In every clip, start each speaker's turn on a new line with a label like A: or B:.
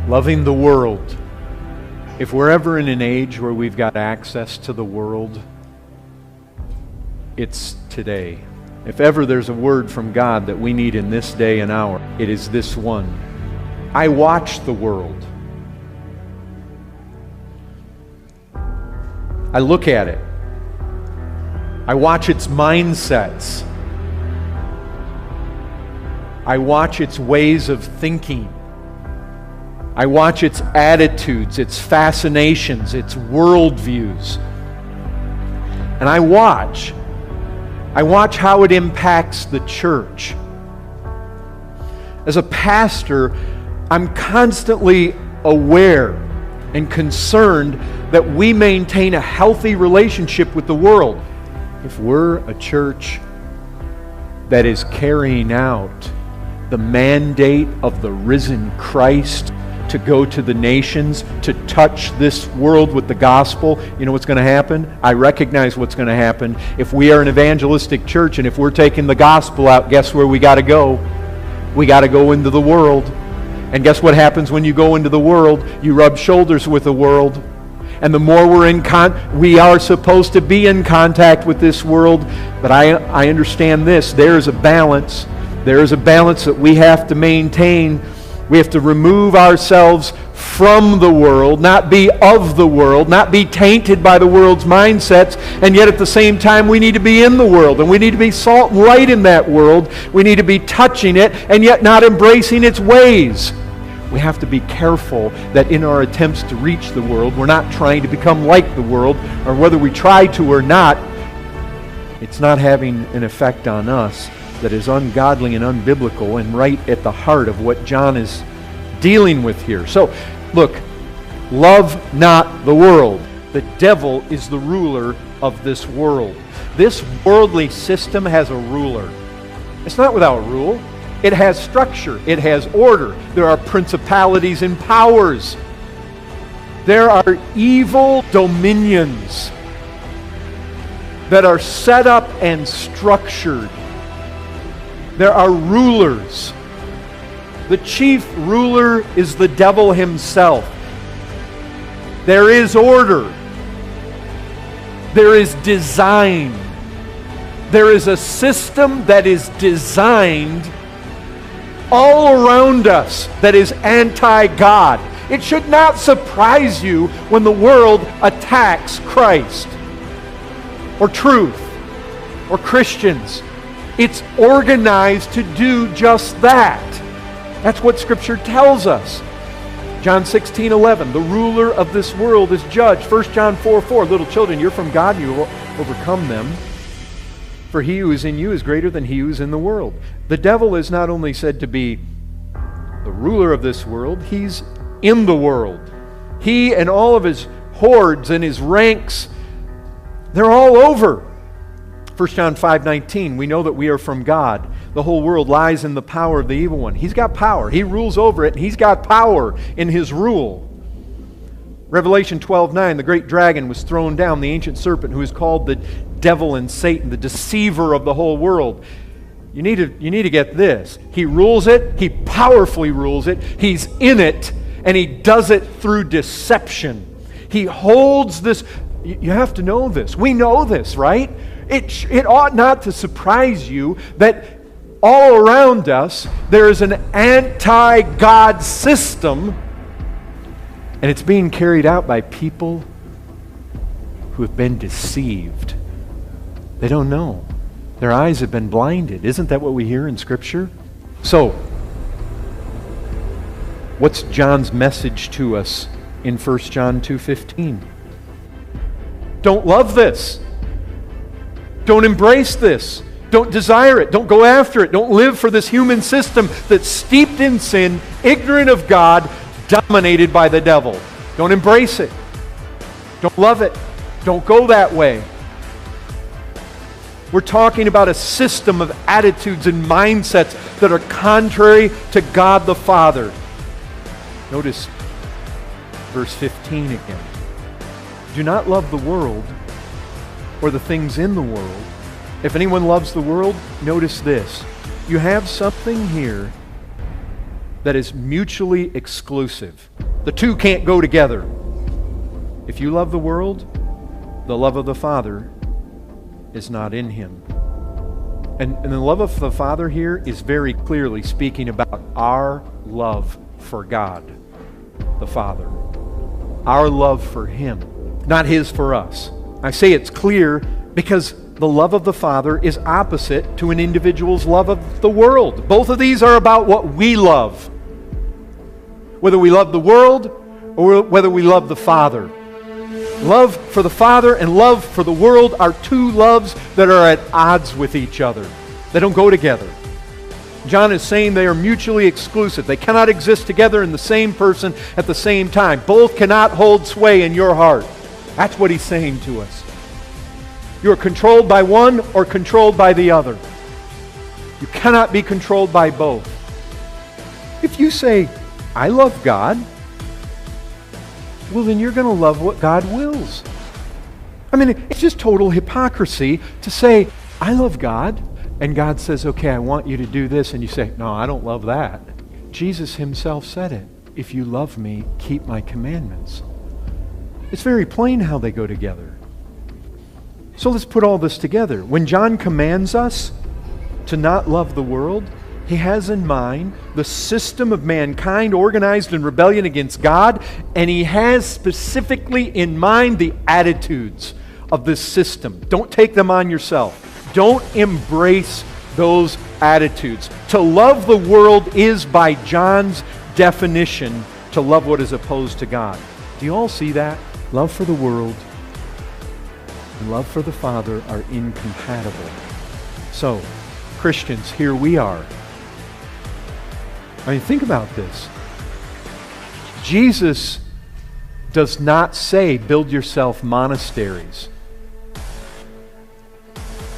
A: Loving the world. If we're ever in an age where we've got access to the world, it's today. If ever there's a word from God that we need in this day and hour, it is this one. I watch the world. I look at it. I watch its mindsets. I watch its ways of thinking. I watch its attitudes, its fascinations, its worldviews. And I watch how it impacts the church. As a pastor, I'm constantly aware and concerned that we maintain a healthy relationship with the world. If we're a church that is carrying out the mandate of the risen Christ to go to the nations, to touch this world with the gospel, you know what's going to happen? I recognize what's going to happen. If we are an evangelistic church and if we're taking the gospel out, guess where we got to go? We got to go into the world. And guess what happens when you go into the world? You rub shoulders with the world. And the more we are supposed to be in contact with this world. But I understand this. There is a balance. There is a balance that we have to maintain. We have to remove ourselves from the world, not be of the world, not be tainted by the world's mindsets, and yet at the same time we need to be in the world, and we need to be salt and light in that world. We need to be touching it, and yet not embracing its ways. We have to be careful that in our attempts to reach the world, we're not trying to become like the world, or whether we try to or not, it's not having an effect on us that is ungodly and unbiblical and right at the heart of what John is dealing with here. So, look, love not the world. The devil is the ruler of this world. This worldly system has a ruler. It's not without rule. It has structure. It has order. There are principalities and powers. There are evil dominions that are set up and structured. There are rulers. The chief ruler is the devil himself. There is order. There is design. There is a system that is designed all around us that is anti-God. It should not surprise you when the world attacks Christ or truth or Christians. It's organized to do just that. That's what Scripture tells us. John 16:11, the ruler of this world is judged. 1 John 4:4, little children, you're from God, you will overcome them. For he who is in you is greater than he who is in the world. The devil is not only said to be the ruler of this world, he's in the world. He and all of his hordes and his ranks, they're all over. 1 John 5:19, we know that we are from God. The whole world lies in the power of the evil one. He's got power. He rules over it, and he's got power in his rule. Revelation 12:9, the great dragon was thrown down, the ancient serpent who is called the devil and Satan, the deceiver of the whole world. You need to get this. He rules it. He powerfully rules it. He's in it, and he does it through deception. He holds this. You have to know this. We know this, right? It ought not to surprise you that all around us there is an anti-God system, and it's being carried out by people who have been deceived. They don't know. Their eyes have been blinded. Isn't that what we hear in Scripture? So, what's John's message to us in 1 John 2:15? Don't love this. Don't embrace this. Don't desire it. Don't go after it. Don't live for this human system that's steeped in sin, ignorant of God, dominated by the devil. Don't embrace it. Don't love it. Don't go that way. We're talking about a system of attitudes and mindsets that are contrary to God the Father. Notice verse 15 again. Do not love the world or the things in the world. If anyone loves the world, notice this. You have something here that is mutually exclusive. The two can't go together. If you love the world, the love of the Father is not in him. And the love of the Father here is very clearly speaking about our love for God, the Father. Our love for him, not his for us. I say it's clear because the love of the Father is opposite to an individual's love of the world. Both of these are about what we love. Whether we love the world or whether we love the Father. Love for the Father and love for the world are two loves that are at odds with each other. They don't go together. John is saying they are mutually exclusive. They cannot exist together in the same person at the same time. Both cannot hold sway in your heart. That's what he's saying to us. You are controlled by one or controlled by the other. You cannot be controlled by both. If you say, I love God, well, then you're going to love what God wills. I mean, it's just total hypocrisy to say, I love God, and God says, okay, I want you to do this, and you say, no, I don't love that. Jesus himself said it. If you love me, keep my commandments. It's very plain how they go together. So let's put all this together. When John commands us to not love the world, he has in mind the system of mankind organized in rebellion against God, and he has specifically in mind the attitudes of this system. Don't take them on yourself. Don't embrace those attitudes. To love the world is, by John's definition, to love what is opposed to God. Do you all see that? Love for the world and love for the Father are incompatible. So, Christians, here we are. I mean, think about this. Jesus does not say, build yourself monasteries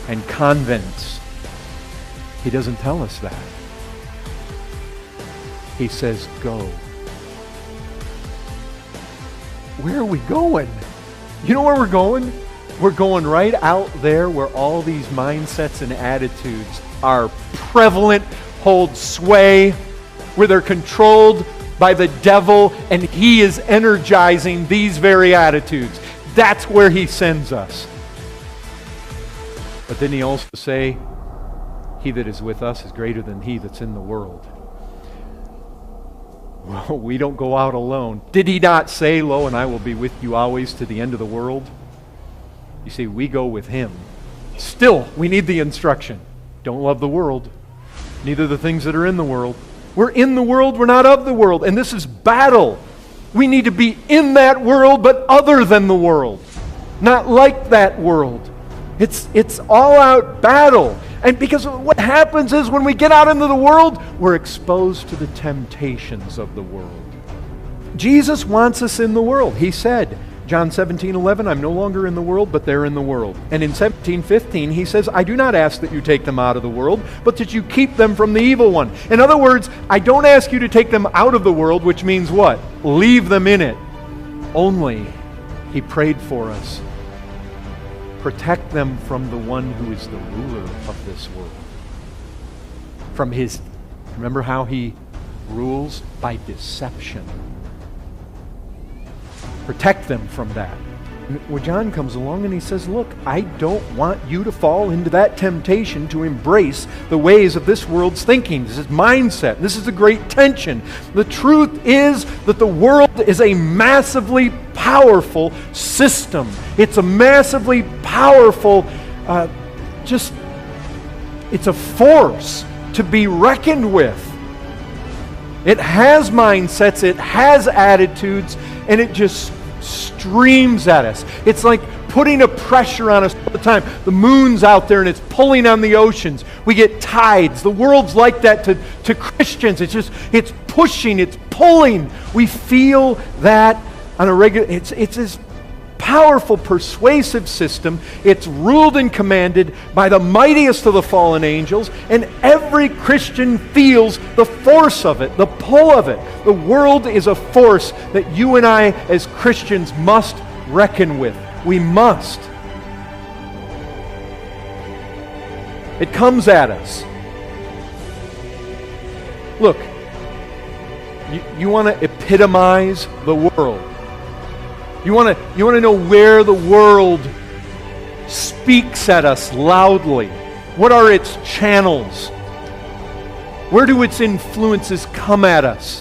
A: and convents. He doesn't tell us that. He says, go. Where are we going? You know where we're going? We're going right out there where all these mindsets and attitudes are prevalent, hold sway, where they're controlled by the devil, and he is energizing these very attitudes. That's where he sends us. But then he also say, he that is with us is greater than he that's in the world. Well, we don't go out alone. Did he not say, lo, and I will be with you always to the end of the world? You see, we go with him. Still, we need the instruction. Don't love the world, neither the things that are in the world. We're in the world, we're not of the world. And this is battle. We need to be in that world, but other than the world. Not like that world. It's all-out battle. And because what happens is when we get out into the world, we're exposed to the temptations of the world. Jesus wants us in the world. He said, John 17:11, I'm no longer in the world, but they're in the world. And in 17:15, he says, I do not ask that you take them out of the world, but that you keep them from the evil one. In other words, I don't ask you to take them out of the world, which means what? Leave them in it. Only, he prayed for us. Protect them from the one who is the ruler of this world. From his, remember how he rules? By deception. Protect them from that. When John comes along and he says, look, I don't want you to fall into that temptation to embrace the ways of this world's thinking. This is mindset. This is a great tension. The truth is that the world is a massively powerful system. It's a massively powerful, it's a force to be reckoned with. It has mindsets, it has attitudes, and it just streams at us. It's like putting a pressure on us all the time. The moon's out there and it's pulling on the oceans. We get tides. The world's like that to Christians. It's pushing, it's pulling. We feel that on a regular, it's this powerful, persuasive system. It's ruled and commanded by the mightiest of the fallen angels, and every Christian feels the force of it, the pull of it. The world is a force that you and I as Christians must reckon with. We must. It comes at us. Look, You want to epitomize the world. You want to know where the world speaks at us loudly. What are its channels? Where do its influences come at us?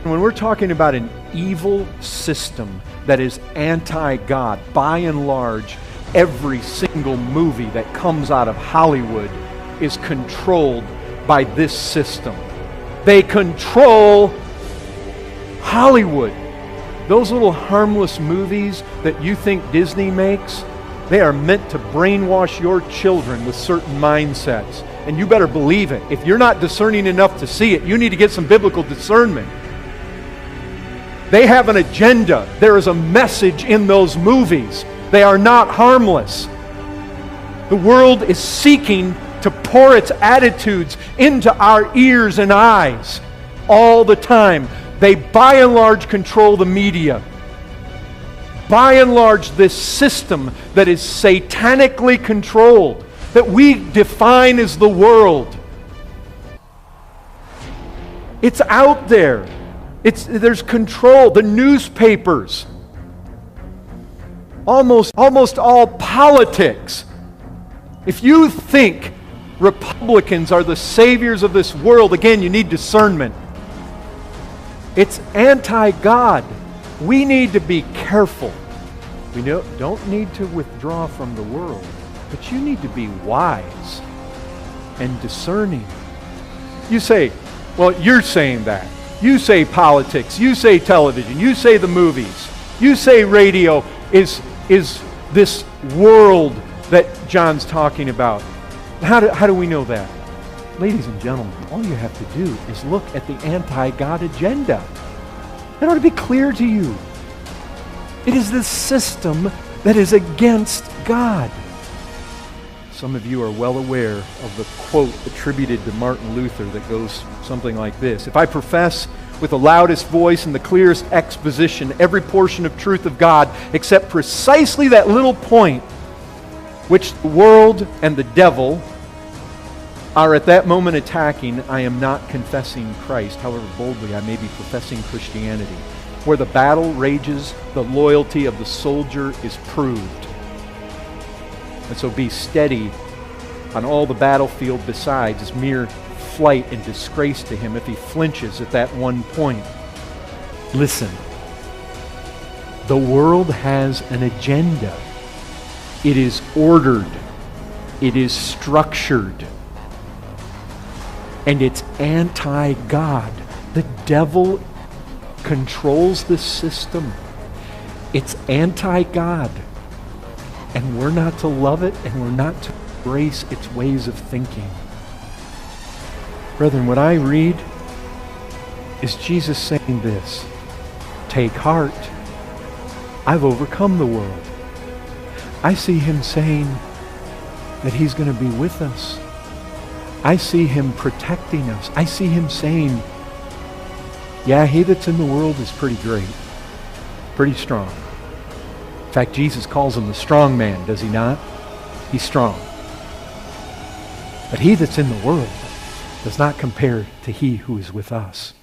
A: When we're talking about an evil system that is anti-God, by and large, every single movie that comes out of Hollywood is controlled by this system. They control Hollywood. Those little harmless movies that you think Disney makes, they are meant to brainwash your children with certain mindsets. And you better believe it. If you're not discerning enough to see it, you need to get some biblical discernment. They have an agenda. There is a message in those movies. They are not harmless. The world is seeking to pour its attitudes into our ears and eyes all the time. They by and large control the media. By and large, this system that is satanically controlled, that we define as the world, it's out there. There's control. The newspapers, almost all politics. If you think Republicans are the saviors of this world, again, you need discernment. It's anti-God. We need to be careful. We don't need to withdraw from the world, but you need to be wise and discerning. You say, well, you're saying that. You say politics. You say television. You say the movies. You say radio is this world that John's talking about. How do we know that? Ladies and gentlemen, all you have to do is look at the anti-God agenda. That ought to be clear to you. It is this system that is against God. Some of you are well aware of the quote attributed to Martin Luther that goes something like this: if I profess with the loudest voice and the clearest exposition every portion of truth of God except precisely that little point which the world and the devil are at that moment attacking, I am not confessing Christ, however boldly I may be professing Christianity. Where the battle rages, the loyalty of the soldier is proved. And so be steady on all the battlefield besides is mere flight and disgrace to him if he flinches at that one point. Listen, the world has an agenda. It is ordered. It is structured. And it's anti-God. The devil controls the system. It's anti-God. And we're not to love it, and we're not to embrace its ways of thinking. Brethren, what I read is Jesus saying this: take heart, I've overcome the world. I see him saying that he's going to be with us. I see him protecting us. I see him saying, yeah, he that's in the world is pretty great, pretty strong. In fact, Jesus calls him the strong man, does he not? He's strong. But he that's in the world does not compare to he who is with us.